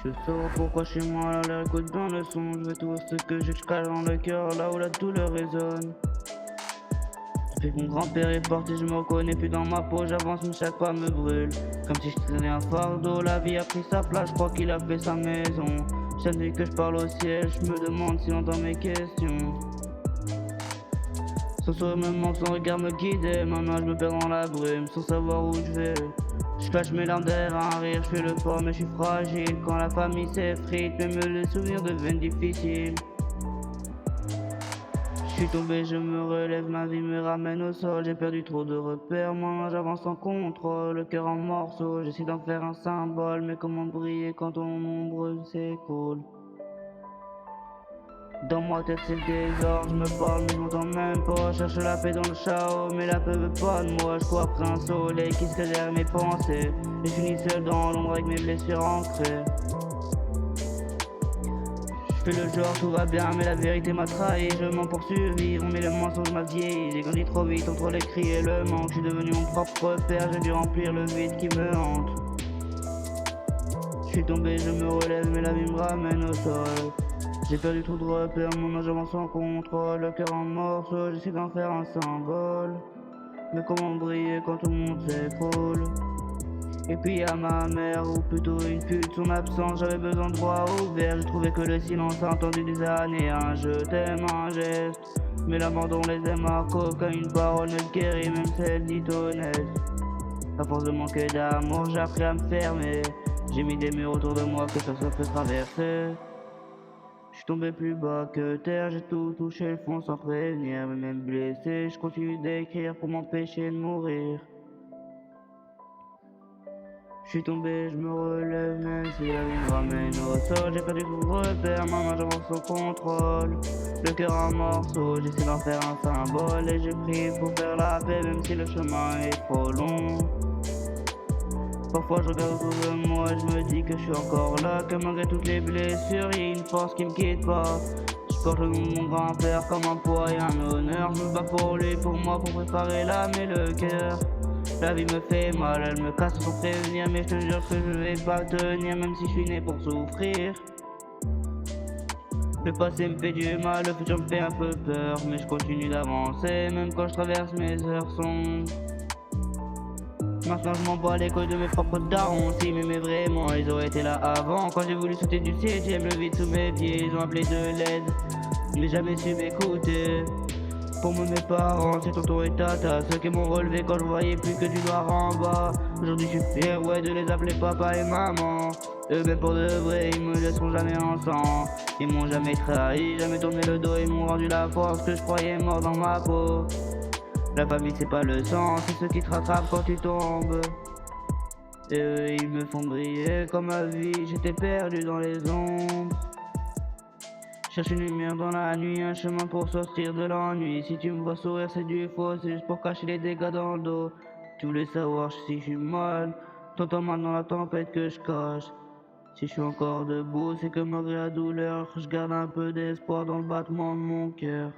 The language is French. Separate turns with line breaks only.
Je saurai pourquoi chez moi la l'air écoute dans le son. Je veux tout ce que j'ai, je cache dans le cœur, là où la douleur résonne. Depuis que mon grand-père est parti, je me reconnais plus dans ma peau. J'avance mais chaque pas me brûle. Comme si je traînais un fardeau, la vie a pris sa place, je crois qu'il a fait sa maison. Chaque nuit que je parle au ciel, je me demande s'il entend mes questions. Son sourire me manque, son regard me guidait. Maintenant je me perds dans la brume, sans savoir où je vais. Je cache mes larmes derrière un rire, je fais le fort mais je suis fragile. Quand la famille s'effrite, même les souvenirs deviennent difficiles. Je suis tombé, je me relève, ma vie me ramène au sol. J'ai perdu trop de repères, maintenant j'avance sans contrôle. Le cœur en morceaux, j'essaie d'en faire un symbole. Mais comment briller quand ton ombre s'écoule? Dans ma tête c'est le désordre, je me parle mais je m'entends même pas. Je cherche la paix dans le chaos, mais la paix veut pas de moi. Je cours après un soleil qui se cache derrière mes pensées. Et je finis seul dans l'ombre avec mes blessures ancrées. Je fais le genre, tout va bien, mais la vérité m'a trahi. Je mens pour survivre, mais le mensonge m'a vieilli. J'ai grandi trop vite entre les cris et le manque. Je suis devenu mon propre père, j'ai dû remplir le vide qui me hante. Je suis tombé, je me relève, mais la vie me ramène au sol. J'ai perdu trop de repères, mon âge avance sans contrôle. Le cœur en morceaux, j'essaie d'en faire un symbole. Mais comment briller quand tout le monde s'écroule? Et puis y'a ma mère, ou plutôt une pute, son absence, j'avais besoin de bras ouverts. J'ai trouvé que le silence a entendu des années, un je t'aime, un geste. Mais l'abandon les aime à qu'aucun une parole ne guérit, même celle dite honnête. À force de manquer d'amour, j'ai appris à me fermer. J'ai mis des murs autour de moi que personne peut traverser. Je suis tombé plus bas que terre, j'ai tout touché le fond sans prévenir. Mais même blessé, je continue d'écrire pour m'empêcher de mourir. Je suis tombé, je me relève, même si la vie me ramène au sol. J'ai perdu tout repère, maintenant j'avance sans contrôle. Le cœur en morceaux, j'essaie d'en faire un symbole. Et j'ai pris pour faire la paix, même si le chemin est trop long. Parfois je regarde autour de moi et je me dis que je suis encore là. Que malgré toutes les blessures, il y a une force qui me quitte pas. Je porte le nom de mon grand-père comme un poids et un honneur. Je me bats pour lui, pour moi, pour préparer l'âme et le cœur. La vie me fait mal, elle me casse sans prévenir. Mais je te jure que je vais pas tenir, même si je suis né pour souffrir. Le passé me fait du mal, le futur me fait un peu peur. Mais je continue d'avancer, même quand je traverse mes heures sombres. Maintenant je m'en bats les couilles de mes propres darons. Si m'aimaient vraiment, ils auraient été là avant. Quand j'ai voulu sauter du ciel, j'aime le vide sous mes pieds. Ils ont appelé de l'aide, mais jamais su m'écouter. Pour moi mes parents, c'est tonton et tata, ceux qui m'ont relevé quand je voyais plus que du noir en bas. Aujourd'hui je suis fier, ouais, de les appeler papa et maman. Eux même pour de vrai, ils me laisseront jamais ensemble. Ils m'ont jamais trahi, jamais tourné le dos. Ils m'ont rendu la force que je croyais mort dans ma peau. La famille c'est pas le sang, c'est ceux qui te rattrapent quand tu tombes. Et eux ils me font briller comme ma vie, j'étais perdu dans les ombres. Cherche une lumière dans la nuit, un chemin pour sortir de l'ennui. Si tu me vois sourire c'est du faux, c'est juste pour cacher les dégâts dans le dos. Tu voulais savoir si je suis mal, t'entends mal dans la tempête que je cache. Si je suis encore debout, c'est que malgré la douleur, je garde un peu d'espoir dans le battement de mon cœur.